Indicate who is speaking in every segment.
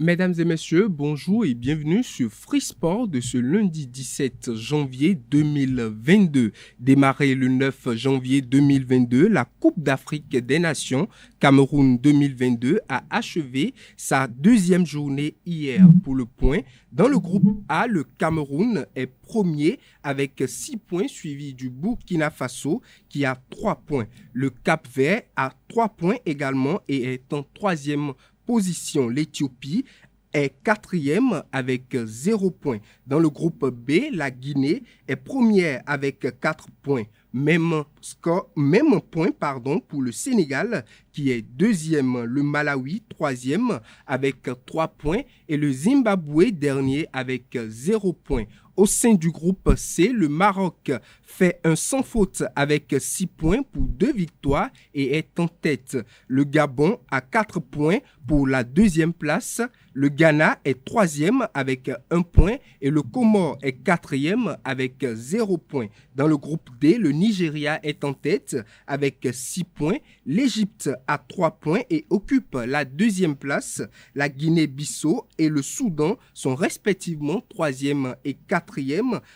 Speaker 1: Mesdames et messieurs, bonjour et bienvenue sur Free Sport de ce lundi 17 janvier 2022. Démarré le 9 janvier 2022, la Coupe d'Afrique des Nations Cameroun 2022 a achevé sa deuxième journée hier. Pour le point, dans le groupe A, le Cameroun est premier avec 6 points, suivi du Burkina Faso qui a 3 points. Le Cap-Vert a 3 points également et est en troisième position. L'Éthiopie est quatrième avec 0 points. Dans le groupe B, la Guinée est première avec 4 points. Même point pour le Sénégal qui est deuxième, le Malawi troisième avec 3 points et le Zimbabwe dernier avec 0 points. Au sein du groupe C, le Maroc fait un sans faute avec 6 points pour 2 victoires et est en tête. Le Gabon a 4 points pour la deuxième place. Le Ghana est troisième avec 1 point et le Comore est quatrième avec 0 points. Dans le groupe D, le Nigeria est en tête avec 6 points. L'Égypte a 3 points et occupe la deuxième place. La Guinée-Bissau et le Soudan sont respectivement troisième et quatrième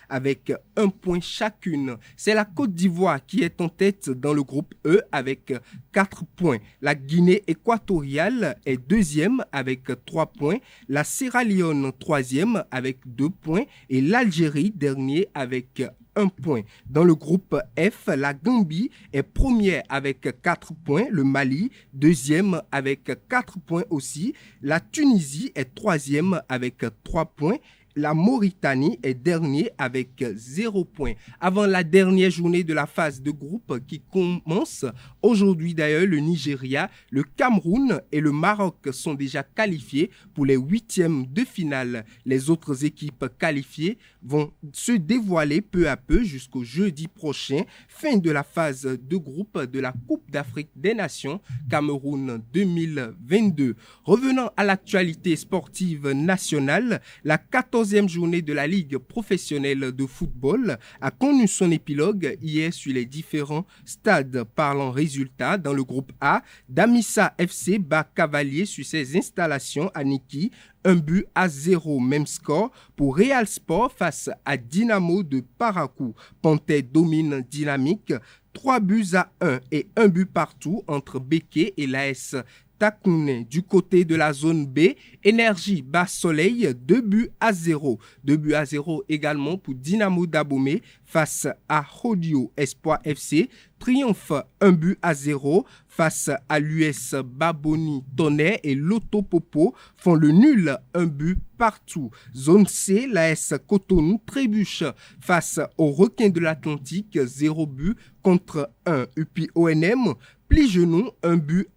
Speaker 1: avec 1 point chacune. C'est la Côte d'Ivoire qui est en tête dans le groupe E avec 4 points. La Guinée équatoriale est deuxième avec 3 points. La Sierra Leone troisième avec 2 points et l'Algérie dernier avec 1 point. Dans le groupe F, la Gambie est première avec 4 points, le Mali deuxième avec 4 points aussi, la Tunisie est troisième avec 3 points. La Mauritanie est dernier avec 0 point. Avant la dernière journée de la phase de groupe qui commence aujourd'hui d'ailleurs, le Nigeria, le Cameroun et le Maroc sont déjà qualifiés pour les huitièmes de finale. Les autres équipes qualifiées vont se dévoiler peu à peu jusqu'au jeudi prochain, fin de la phase de groupe de la Coupe d'Afrique des Nations Cameroun 2022. Revenant à l'actualité sportive nationale, la 14e journée de la Ligue professionnelle de football a connu son épilogue hier sur les différents stades. Parlant résultats, dans le groupe A, Damissa FC bat Cavalier sur ses installations à Niki. 1-0, même score pour Real Sport face à Dynamo de Parakou. Panthère domine Dynamique, 3-1 et 1 but partout entre Béké et l'AS Takoune. Du côté de la zone B, Énergie bat Soleil 2-0. 2-0 également pour Dynamo d'Abomey face à Rodio Espoir FC. Triomphe 1-0 face à l'US Baboni Tonnerre et Loto Popo font le nul 1 but partout. Zone C, l'AS Cotonou trébuche face aux Requins de l'Atlantique 0 but contre 1. UPI ONM plie genou 1 but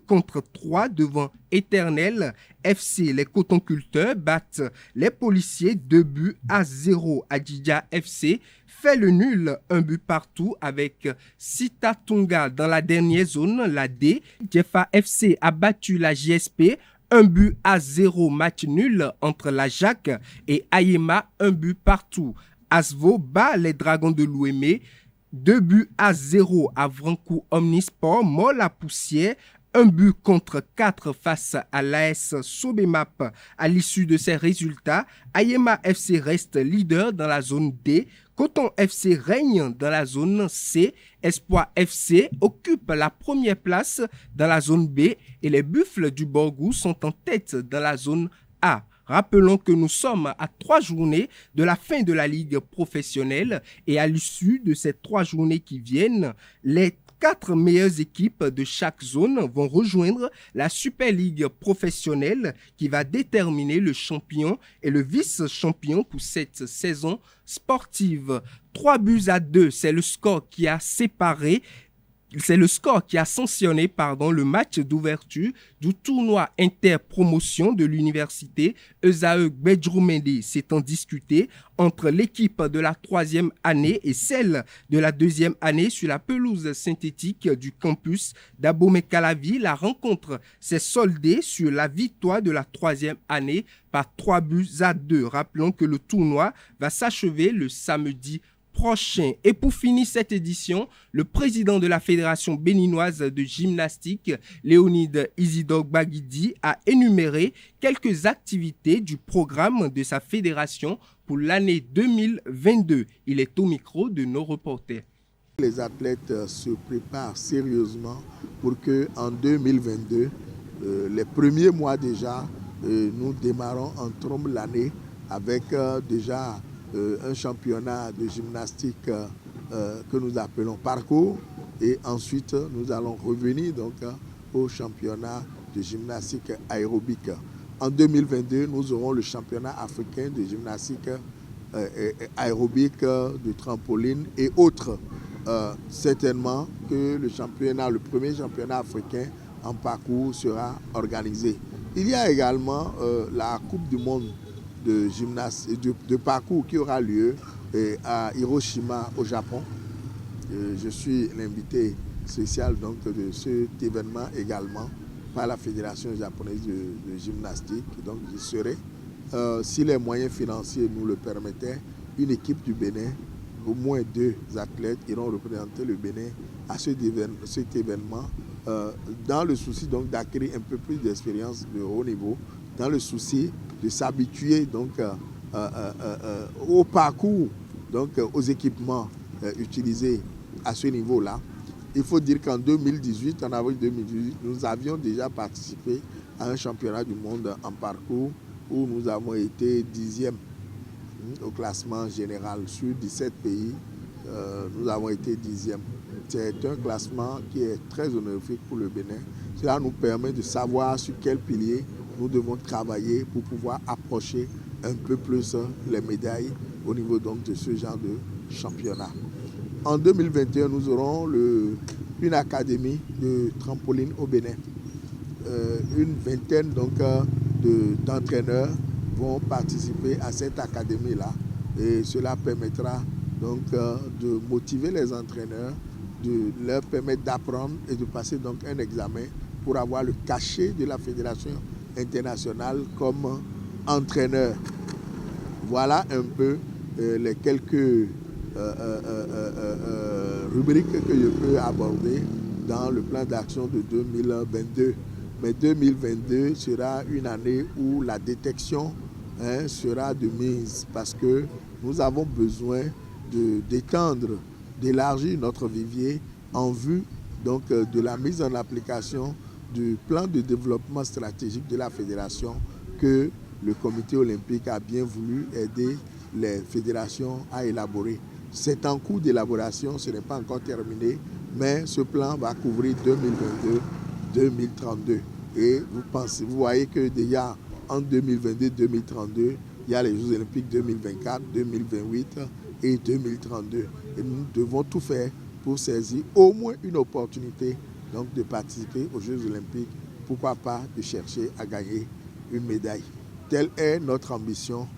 Speaker 1: contre 3 devant Éternel FC. Les cotonculteurs battent les policiers 2-0. Adidja FC fait le nul 1 but partout avec Sitatunga. Dans la dernière zone, la D, Jefa FC a battu la JSP 1-0, match nul entre la Jacques et Ayema, 1 but partout. Asvo bat les Dragons de l'Ouémé 2-0 à Vrancou Omnisport, mort la poussière, 1 but contre 4 face à l'AS Sobemap. À l'issue de ces résultats, Ayema FC reste leader dans la zone D, Coton FC règne dans la zone C, Espoir FC occupe la première place dans la zone B et les Buffles du Borgou sont en tête dans la zone A. Rappelons que nous sommes à 3 journées de la fin de la Ligue professionnelle et à l'issue de ces 3 journées qui viennent, les 4 meilleures équipes de chaque zone vont rejoindre la Super League professionnelle qui va déterminer le champion et le vice-champion pour cette saison sportive. 3-2, c'est le score qui a séparé. C'est le score qui a sanctionné le match d'ouverture du tournoi interpromotion de l'université Esae Bedjoumende s'étant discuté entre l'équipe de la 3e année et celle de la 2e année sur la pelouse synthétique du campus d'Abomey-Calavi. La rencontre s'est soldée sur la victoire de la 3e année par 3-2. Rappelons que le tournoi va s'achever le samedi prochain. Et pour finir cette édition, le président de la Fédération béninoise de gymnastique, Léonide Isidore Baguidi, a énuméré quelques activités du programme de sa fédération pour l'année 2022. Il est au micro de nos reporters.
Speaker 2: Les athlètes se préparent sérieusement pour qu'en 2022, les premiers mois déjà, nous démarrons en trombe l'année avec déjà un championnat de gymnastique que nous appelons parcours, et ensuite nous allons revenir donc au championnat de gymnastique aérobique. En 2022, nous aurons le championnat africain de gymnastique aérobique, de trampoline et autres. Certainement que le premier championnat africain en parcours sera organisé. Il y a également la Coupe du monde de parcours qui aura lieu à Hiroshima au Japon. Je suis l'invité spécial donc, de cet événement également par la Fédération japonaise de gymnastique. Donc j'y serai. Si les moyens financiers nous le permettaient, une équipe du Bénin, au moins 2 athlètes iront représenter le Bénin à cet événement, dans le souci donc d'acquérir un peu plus d'expérience de haut niveau, dans le souci de s'habituer donc au parcours, donc aux équipements utilisés à ce niveau-là. Il faut dire qu'en 2018, en avril 2018, nous avions déjà participé à un championnat du monde en parcours où nous avons été 10e au classement général. Sur 17 pays, nous avons été 10e. C'est un classement qui est très honorifique pour le Bénin. Cela nous permet de savoir sur quel pilier nous devons travailler pour pouvoir approcher un peu plus les médailles au niveau donc de ce genre de championnat. En 2021, nous aurons une académie de trampoline au Bénin. Une vingtaine d'entraîneurs vont participer à cette académie-là, et cela permettra donc de motiver les entraîneurs, de leur permettre d'apprendre et de passer donc un examen pour avoir le cachet de la Fédération internationale comme entraîneur. Voilà un peu les quelques rubriques que je peux aborder dans le plan d'action de 2022. Mais 2022 sera une année où la détection sera de mise, parce que nous avons besoin d'étendre, d'élargir notre vivier en vue donc, de la mise en application du plan de développement stratégique de la fédération que le comité olympique a bien voulu aider les fédérations à élaborer. C'est en cours d'élaboration, ce n'est pas encore terminé, mais ce plan va couvrir 2022-2032. Et vous voyez que déjà en 2022-2032, il y a les Jeux olympiques 2024, 2028 et 2032. Et nous devons tout faire pour saisir au moins une opportunité donc, de participer aux Jeux olympiques, pourquoi pas de chercher à gagner une médaille. Telle est notre ambition.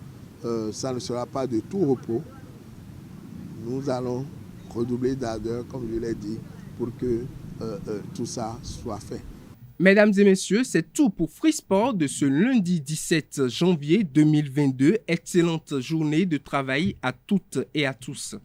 Speaker 2: Ça ne sera pas de tout repos. Nous allons redoubler d'ardeur, comme je l'ai dit, pour que tout ça soit fait.
Speaker 1: Mesdames et messieurs, c'est tout pour Free Sport de ce lundi 17 janvier 2022. Excellente journée de travail à toutes et à tous.